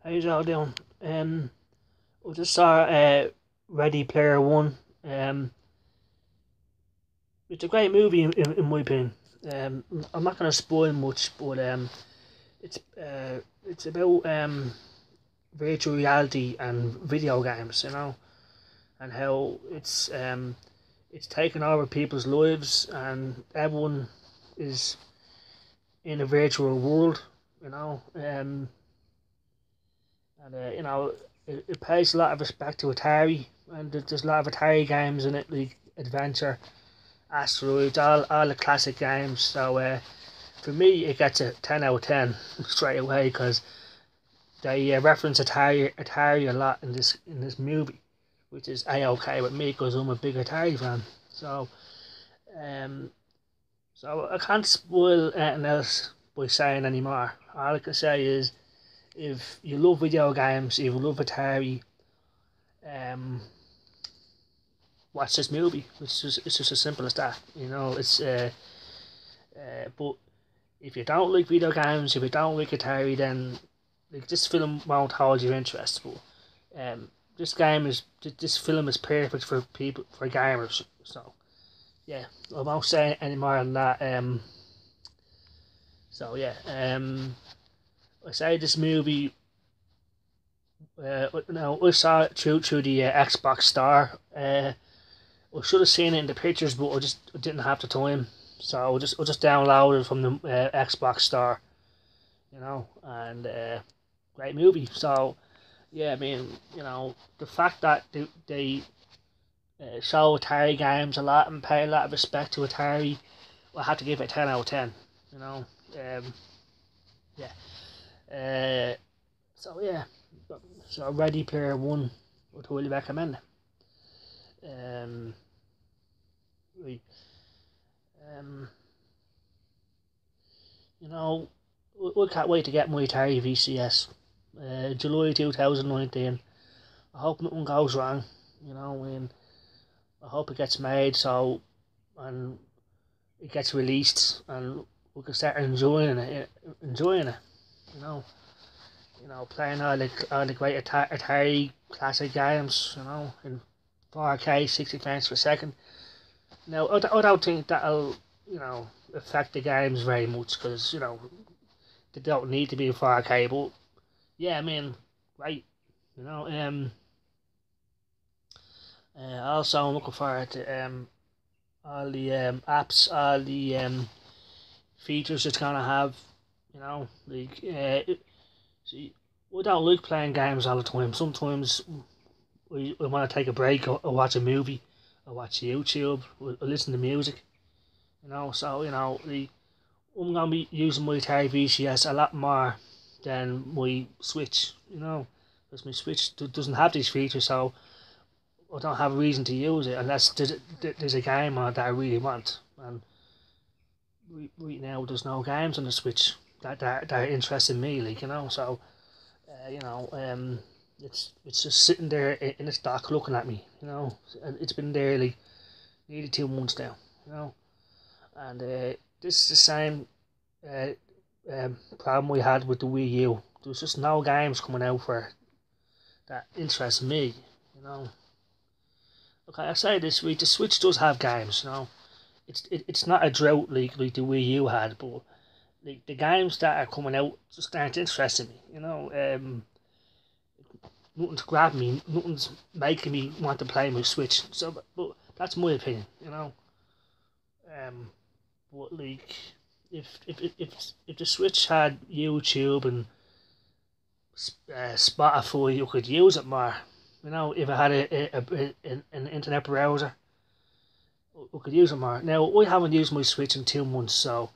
How's all doing? I just saw Ready Player One. Um, it's a great movie in my opinion. Um, I'm not gonna spoil much, but it's about virtual reality and video games, and how it's taken over people's lives, and everyone is in a virtual world, you know. It pays a lot of respect to Atari, and there's a lot of Atari games in it, like Adventure, Asteroids, all the classic games. So for me, it gets a 10 out of 10 straight away because they reference Atari a lot in this movie, which is a okay with me because I'm a big Atari fan. So um, so I can't spoil anything else by saying anymore. All I can say is if you love video games, if you love Atari, um, watch this movie. It's just as simple as that. But if you don't like video games, if you don't like Atari, then like this film won't hold your interest. But this film is perfect for people for gamers. So yeah, I won't say any more than that. So yeah, I say this movie. No, I saw it through the Xbox Store. I should have seen it in the pictures, but I didn't have the time. So I just downloaded it from the Xbox Store, and great movie. So yeah, I mean, the fact that they show Atari games a lot and pay a lot of respect to Atari, I have to give it a 10 out of 10. You know, yeah. Uh, so yeah, so Ready Player One would highly recommend it. Right. Um, you know, we can't wait to get my Atari VCS. July 2019. I hope nothing goes wrong. And I hope it gets made and it gets released and we can start enjoying it. You know, playing all the great Atari classic games. In 4K, 60 frames per second. Now, I don't think that'll affect the games very much because they don't need to be in 4K. But yeah, I mean, right, you know. Also, I'm looking forward to all the apps, all the features it's gonna have. See, we don't like playing games all the time. Sometimes we want to take a break or watch a movie, or watch YouTube, or listen to music. So I'm gonna be using my Atari VCS a lot more than my Switch. Because my Switch doesn't have these features, so I don't have a reason to use it unless there's a game on it that I really want. And right now, there's no games on the Switch that are interesting me, So, you know, um, it's just sitting there in the stock looking at me, And it's been there like nearly 2 months now, And this is the same uh, problem we had with the Wii U. There's just no games coming out for that interest me, you know. Okay, I say this week the Switch does have games, It's not a drought like the Wii U had, but like the games that are coming out just aren't interesting me, Nothing's grabbing me, nothing's making me want to play my Switch. So, but that's my opinion, But like, if the Switch had YouTube and Spotify, you could use it more. If it had an internet browser, we could use it more. Now, I haven't used my Switch in 2 months, so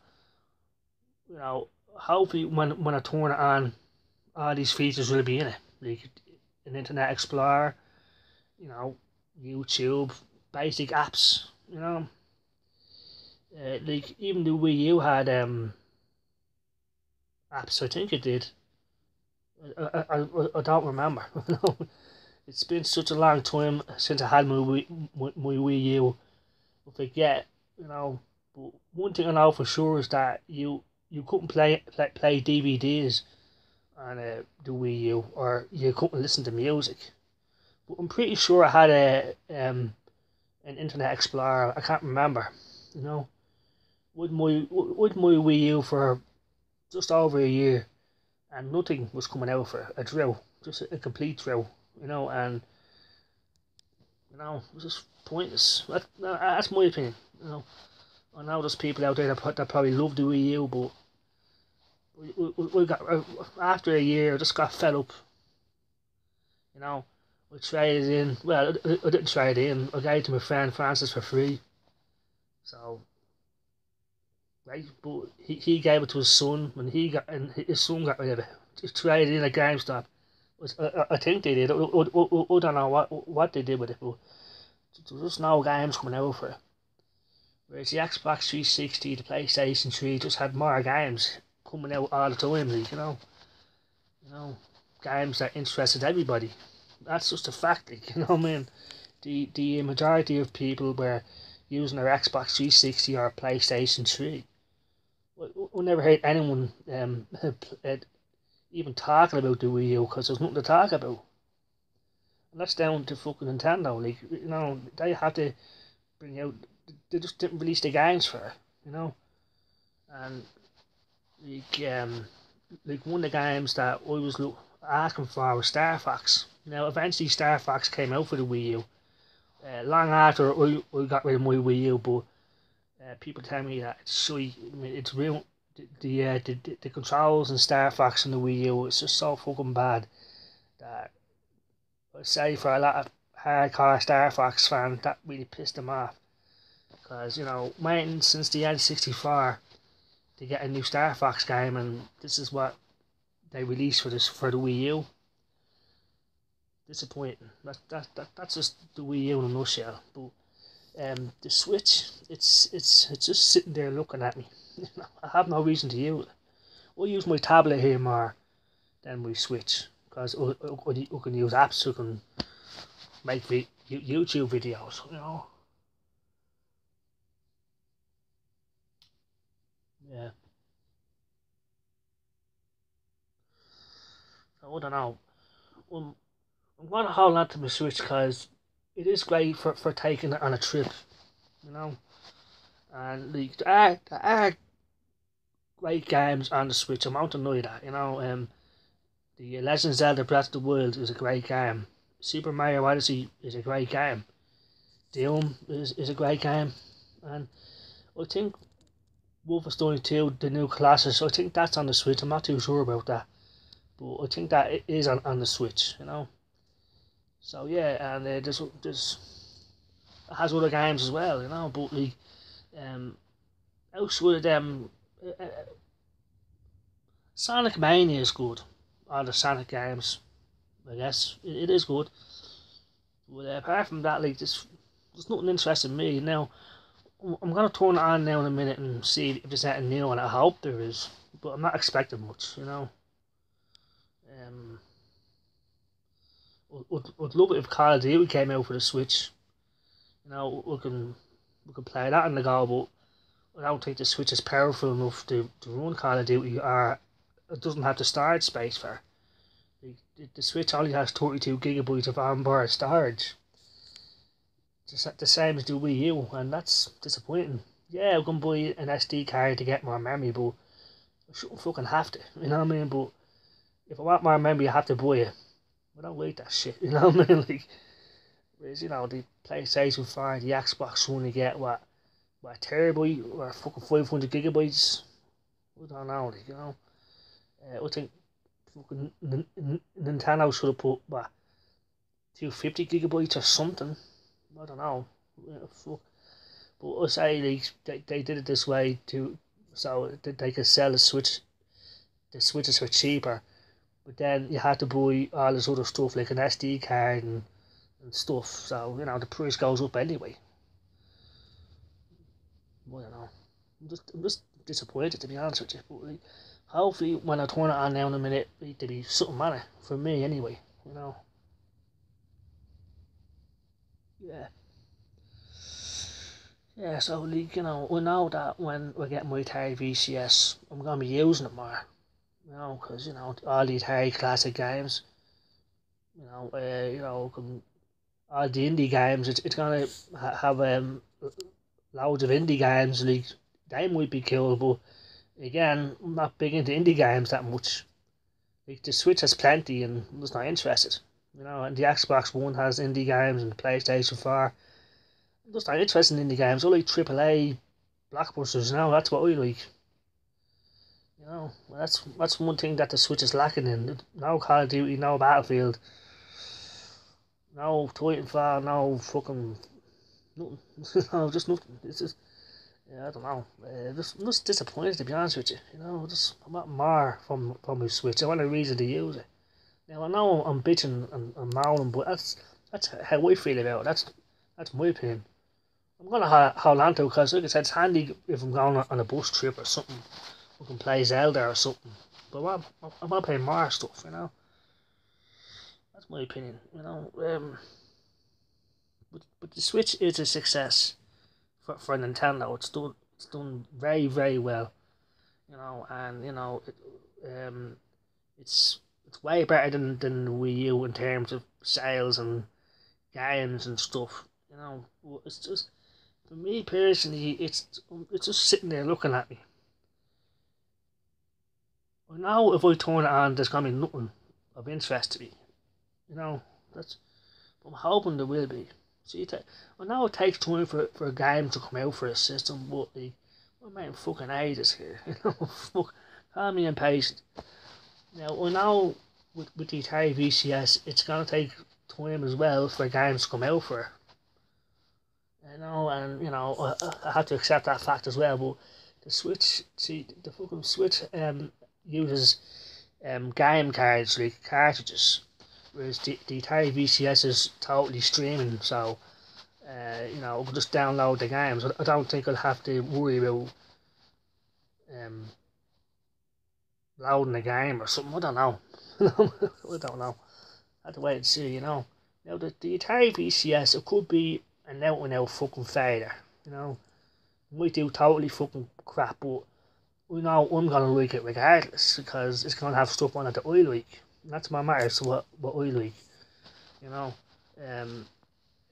hopefully when I turn it on, all these features will be in it, like an Internet Explorer, you know, YouTube, basic apps, like even the Wii U had apps. I think it did. I don't remember. It's been such a long time since I had my Wii U. I forget, But one thing I know for sure is that you couldn't play DVDs on the Wii U, or you couldn't listen to music. But I'm pretty sure I had an Internet Explorer. I can't remember. You know, with my Wii U for just over a year, and nothing was coming out for a drill, just a complete drill. And it was just pointless. That's my opinion. I know there's people out there that probably love the Wii U, but we got after a year, I just got fed up. You know, we traded in. Well, I didn't trade in. I gave it to my friend Francis for free. So, right, but he gave it to his son, and his son got rid of it. He traded in at GameStop. I think they did. I don't know what they did with it, but there's just no games coming out for it. Whereas the Xbox 360, the PlayStation 3 just had more games coming out all the time, games that interested everybody. That's just a fact, what I mean? The majority of people were using their Xbox 360 or PlayStation 3. We never heard anyone even talking about the Wii U because there's nothing to talk about. And that's down to fucking Nintendo. They have to bring out. They just didn't release the games for it, And like one of the games that I was asking for was Star Fox. Eventually Star Fox came out for the Wii U. Long after I got rid of my Wii U, but people tell me that it's sweet. I mean, it's real. The controls in Star Fox and the Wii U, it's just so fucking bad that I'd say for a lot of hardcore Star Fox fans that really pissed them off. Because, waiting since the N64 to get a new Star Fox game, and this is what they released for the Wii U. Disappointing. That's just the Wii U in a nutshell. But the Switch, it's just sitting there looking at me. I have no reason to use it. I use my tablet here more than my Switch because I can use apps. I can make YouTube videos. Yeah. So I don't know. I'm gonna hold on to my Switch because it is great for taking it on a trip. You know. And there are great games on the Switch. I'm out to know that. The Legend of Zelda Breath of the Wild is a great game. Super Mario Odyssey is a great game. Doom is a great game. And I think Wolfenstein 2, the new Colossus, I think that's on the Switch. I'm not too sure about that. But I think that it is on the Switch. So yeah, and there's it has other games as well. But like, outside of them, Sonic Mania is good. All the Sonic games, I guess it is good. But apart from that, like there's nothing interesting in me now. I'm gonna turn it on now in a minute and see if there's anything new, and I hope there is. But I'm not expecting much. Um, would love it if Call of Duty came out for the Switch. We can play that on the go, but I don't think the Switch is powerful enough to run Call of Duty, or it doesn't have the storage space for. The Switch only has 32 gigabytes of onboard storage. Just the same as the Wii U, and that's disappointing. Yeah, I'm gonna buy an SD card to get more memory, but I shouldn't fucking have to. You know what I mean? But if I want more memory, I have to buy it. I don't like that shit. You know what I mean? Like, whereas the PlayStation 4, the Xbox One, you get what a terabyte or fucking 500 gigabytes. I don't know. I think fucking Nintendo should have put 250 gigabytes or something. I don't know. Fuck. But I say they did it this way so that they could sell the Switches for cheaper. But then you had to buy all this other stuff like an SD card and stuff. So the price goes up anyway. I don't know. I'm just disappointed, to be honest with you. But hopefully when I turn it on now in a minute, it'll be something matter for me anyway. Yeah. Yeah, so we know that when we get my Atari VCS, I'm gonna be using it more. Because all the Atari classic games, all the indie games, it's gonna have loads of indie games. Like they might be cool, but again, I'm not big into indie games that much. Like the Switch has plenty, and I'm just not interested. And the Xbox One has indie games, and the PlayStation 4. I'm just not interested in indie games. I like AAA blockbusters. That's what I like. That's one thing that the Switch is lacking in. No Call of Duty, no Battlefield, no Titanfall, no fucking nothing. No, just nothing. It's just, yeah, I don't know. I'm just disappointed, to be honest with you. I want more from my Switch. I want a reason to use it. Now I know I'm bitching and moaning, but that's how I feel about it. That's my opinion. I'm gonna hold on to it because, like I said, it's handy if I'm going on a bus trip or something. We can play Zelda or something. But I want to play more stuff. That's my opinion. But the Switch is a success for Nintendo. It's done very very well. And it's way better than the Wii U in terms of sales and games and stuff. It's just, for me personally, it's just sitting there looking at me. I know if I turn it on, there's gonna be nothing of interest to me. You know, that's. I'm hoping there will be. See, I know it takes time for a game to come out for a system, but we're making fucking ages here. Fuck, call me impatient. Now I know with the Atari VCS, it's gonna take time as well for games to come out for it. And I have to accept that fact as well. But the Switch, see, the fucking Switch uses game cards, like cartridges, whereas the Atari VCS is totally streaming. So we'll just download the games. I don't think I'll have to worry about um loading a game or something. I don't know. I don't know. I have to wait and see. Now the Atari VCS, it could be an out and out fucking failure. You know, might do totally fucking crap, but I'm gonna like it regardless because it's gonna have stuff on it that I like. And that's my matter. So what I like. You know, um,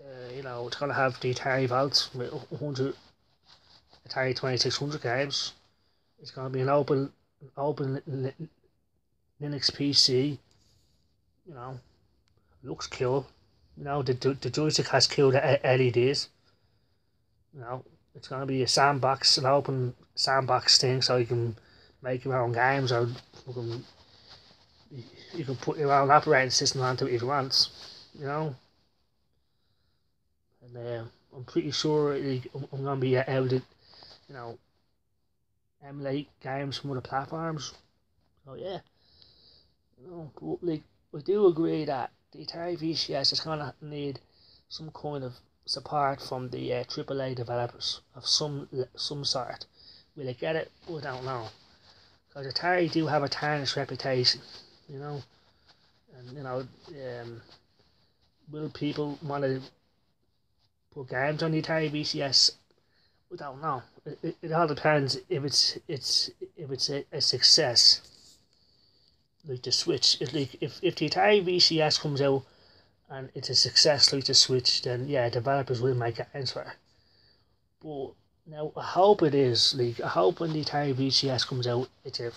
it's gonna have the Atari vaults with 100 Atari 2600 games. It's gonna be an open Linux PC. You know, looks cool. The joystick has cool LEDs. It's gonna be a sandbox, an open sandbox thing, so you can make your own games, or you can put your own operating system onto it if you want. You know, and I'm pretty sure I'm gonna be able to, you know, emulate games from other platforms. So yeah, but like I do agree that the Atari VCS is gonna need some kind of support from the AAA developers of some sort. Will it get it? I don't know. Because Atari do have a tarnished reputation, you know, and will people want to put games on the Atari VCS? I don't know. It all depends if it's a success. Like the Switch, if the Atari VCS comes out and it's a success like the Switch, then yeah, developers will make games for it. But now I hope it is. Like I hope when the Atari VCS comes out, it's a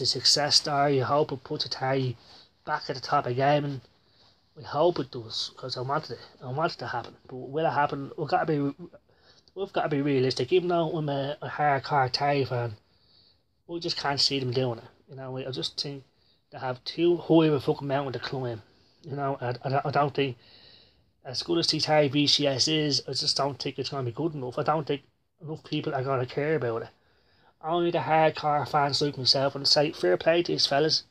success story. I hope it puts Atari back at the top of gaming. I hope it does because I want it to happen. But will it happen? We've got to be realistic. Even though I'm a hardcore Atari fan, I just can't see them doing it. I just think they have too high of a fucking mountain to climb. I don't think, as good as the Atari VCS is, I just don't think it's going to be good enough. I don't think enough people are going to care about it. Only the hardcore fans like myself, and say fair play to these fellas.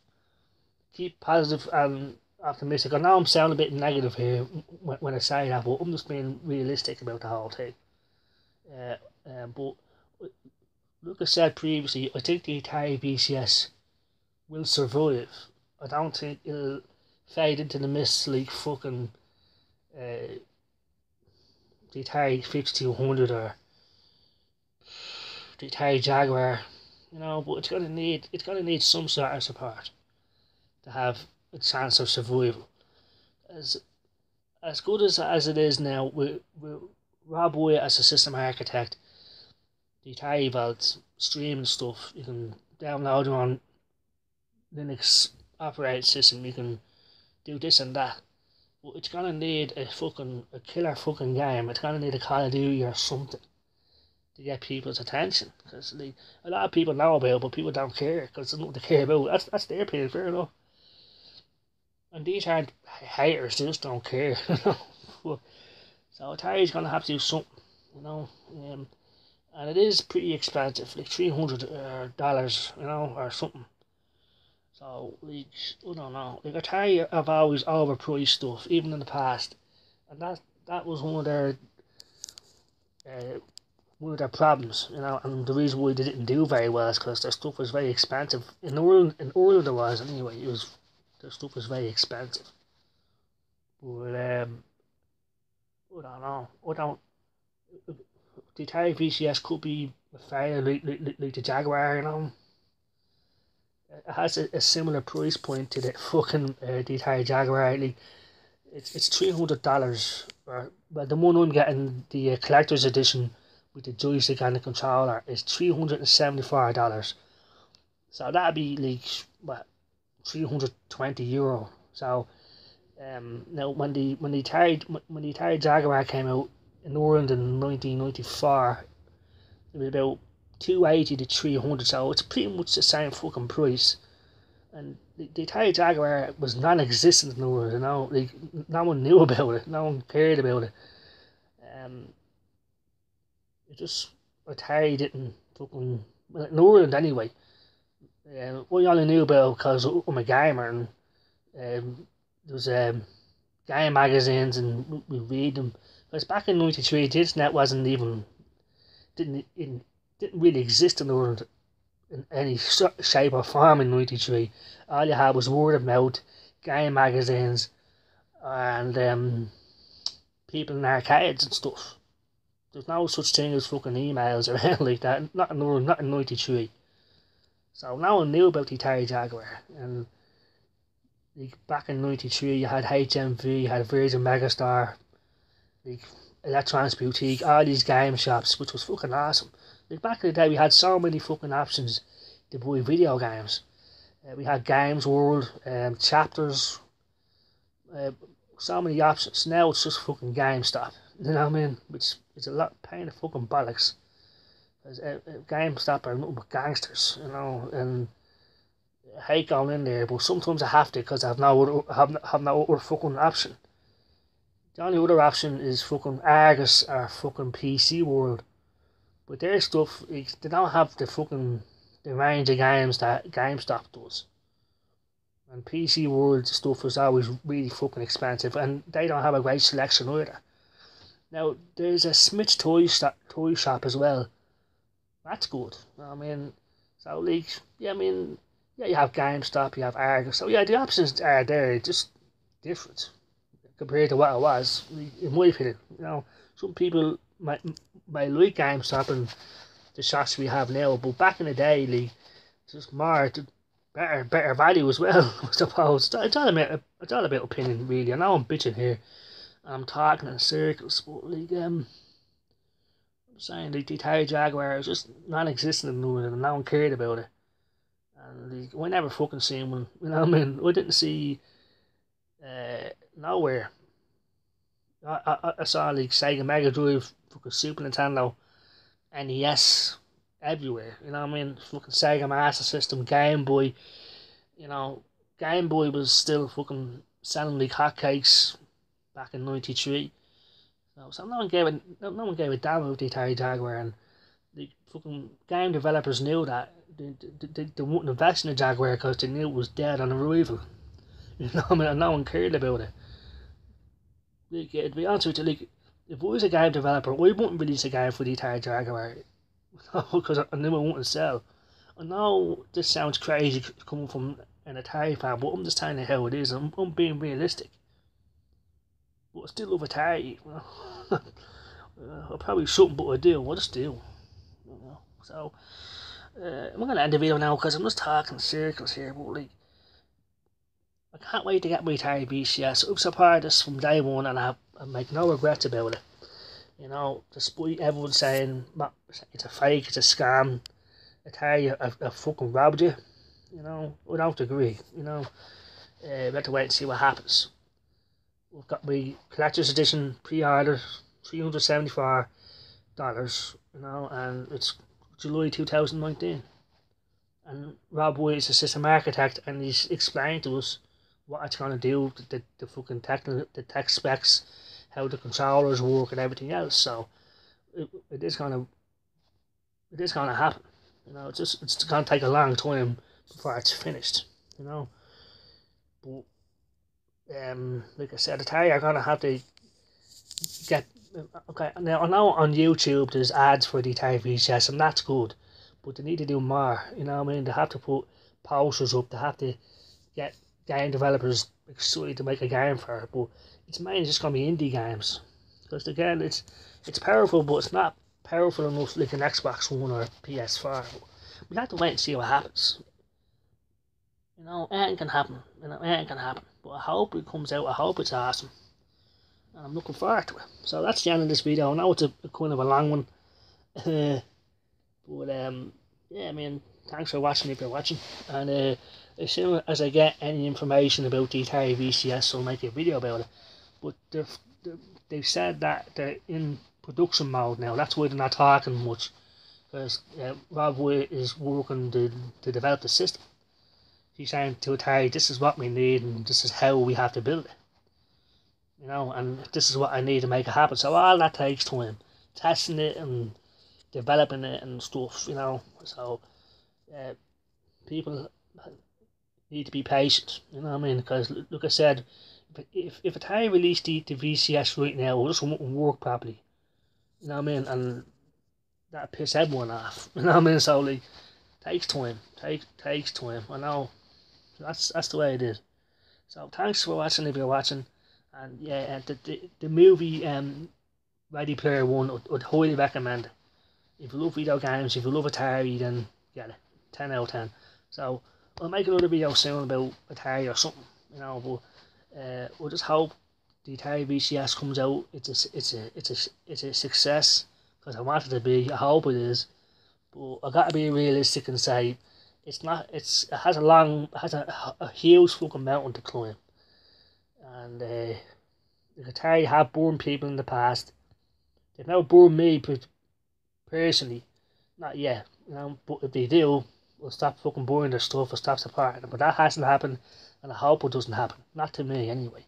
Keep positive and optimistic. I know I'm sounding a bit negative here when I say that, but I'm just being realistic about the whole thing. But like I said previously, I think the Atari VCS will survive. I don't think it'll fade into the mist like fucking the Atari 5200 or the Atari Jaguar. you know, but it's gonna need some sort of support to have a chance of survival. As as good as it is now, with Rob White as a system architect, the Atari vaults, streaming stuff, you can download them on Linux operating system, you can do this and that. But it's gonna need a killer fucking game. It's gonna need a Call of Duty or something to get people's attention. Because a lot of people know about it, but people don't care because there's nothing to care about. That's their opinion, fair enough. And these aren't haters; they just don't care. So Atari's gonna have to do something, you know. And it is pretty expensive, like $300, you know, or something. So, like, I don't know. Like, Atari have always overpriced stuff, even in the past, and that was uh, one of their problems, you know. And the reason why they didn't do very well is because their stuff was very expensive. In Ireland it was anyway. Their stuff was very expensive. But I don't know. I don't. The Atari VCS could be fair, like the Jaguar, you know. It has a similar price point to the fucking the Atari Jaguar. Like, it's $300. But the one I'm getting, the collector's edition with the joystick and the controller, is $374. So that'd be like what, €320. So now when the Atari Jaguar came out in Ireland in 1994, it was about 280 to 300, so it's pretty much the same fucking price. And the Atari Jaguar was non-existent in the world, you know. Like, no one knew about it, no one cared about it. It just, Atari didn't fucking, well, in Ireland anyway. We only knew about it because I'm a gamer, and there was game magazines and we read them. Because back in '93, the internet wasn't even didn't really exist in the world in any shape or form in '93. All you had was word of mouth, game magazines, and people in arcades and stuff. There's no such thing as fucking emails or anything like that. Not in the world, not in '93. So no one knew about the Atari Jaguar. And like, back in '93, you had HMV, you had Virgin Megastore, like Electronics Boutique, all these game shops, which was fucking awesome. Like, back in the day, we had so many fucking options to buy video games. We had Games World, Chapters, so many options. Now it's just fucking GameStop, you know what I mean? Which is a lot pain of fucking bollocks. Because GameStop are nothing but gangsters, you know, and I hate going in there, but sometimes I have to because I have no other fucking option. The only other option is fucking Argus or fucking PC World. But their stuff, they don't have the range of games that GameStop does. And PC World stuff is always really fucking expensive, and they don't have a great selection either. Now, there's a Smith's toy shop as well. That's good. I mean, so like, yeah, I mean, yeah, you have GameStop, you have Argus. So yeah, the options are there, just different compared to what it was, in my opinion. You know, some people might like GameStop and the shops we have now, but back in the day, like, just more better value as well. I suppose it's all about opinion, really. I know I'm bitching here, I'm talking in circles, but like, I'm saying the Atari Jaguar is just non-existent in Northern, and no one cared about it. And like, we never fucking seen one. You know what I mean? We didn't see nowhere. I saw like Sega Mega Drive, fucking Super Nintendo, NES, everywhere. You know what I mean? Fucking Sega Master System, Game Boy. You know, Game Boy was still fucking selling like hotcakes back in '93. So no one gave a damn about the Atari Jaguar, and the fucking game developers knew that. They wouldn't invest in the Jaguar because they knew it was dead on arrival. You know what I mean? And no one cared about it. Like, to be honest with you, like, if I was a game developer, I wouldn't release a game for the Atari Jaguar because I knew it wouldn't sell. I know this sounds crazy coming from an Atari fan, but I'm just telling you how it is. I'm being realistic. But I still love Atari. I probably shouldn't, but I do. I just do. You know? So, I'm going to end the video now because I'm just talking circles here, but like, I can't wait to get my Atari VCS. I've supported this from day one and I make no regrets about it. You know, despite everyone saying it's a fake, it's a scam, Atari have fucking robbed you. You know, I don't agree. You know, we have to wait and see what happens. We've got my collector's edition pre-order, $374. You know, and it's July 2019. And Rob White is a system architect, and he's explained to us what it's gonna do, the fucking the tech specs, how the controllers work, and everything else. So it is gonna happen. You know, it's gonna take a long time before it's finished. You know, but like I said, Atari are gonna have to get. Okay, now I know on YouTube there's ads for the Atari VCS, and that's good, but they need to do more. You know what I mean? They have to put posters up. They have to get game developers excited to make a game for it. But it's mainly just gonna be indie games, because again, it's powerful, but it's not powerful enough like an Xbox One or PS4. We have to wait and see what happens. You know, anything can happen. You know, anything can happen. But I hope it comes out. I hope it's awesome. And I'm looking forward to it. So that's the end of this video. I know it's a kind of a long one. But yeah, I mean, thanks for watching if you're watching. And as soon as I get any information about the Atari VCS, I'll make a video about it. But they've said that they're in production mode now. That's why they're not talking much. Because Rob White is working to develop the system. He's saying to Atari, this is what we need and this is how we have to build it. You know, and this is what I need to make it happen. So all that takes time. Testing it and developing it and stuff, you know. So people need to be patient, you know what I mean? Because, like I said, if Atari released the VCS right now, it just wouldn't work properly. You know what I mean? And that piss everyone off. You know what I mean? So, like, takes time. Takes time. I know. That's the way it is. So, thanks for watching if you're watching. And yeah, the movie Ready Player One, I'd highly recommend it. If you love video games, if you love Atari, then get it. 10 out of 10. So I'll make another video soon about Atari or something, you know. But we'll just hope the Atari VCS comes out. It's a success, because I want it to be. I hope it is. But I gotta be realistic and say it's not. It has a huge fucking mountain to climb. And the Atari have burned people in the past. They've never burned me personally, not yet, you know. But if they do, we'll stop fucking burning their stuff, or stop supporting them. But that hasn't happened, and I hope it doesn't happen. Not to me, anyway.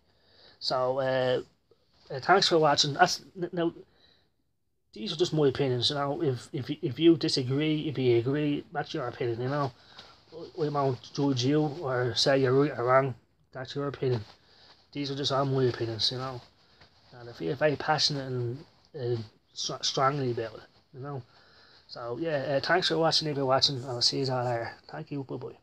So thanks for watching. Now these are just my opinions, you know. If you disagree, if you agree, that's your opinion, you know. We won't judge you or say you're right or wrong. That's your opinion. These are just all my opinions, you know. And I feel very passionate and strongly about it, you know. So yeah, thanks for watching if you're watching. I'll see you all later. Thank you, bye bye.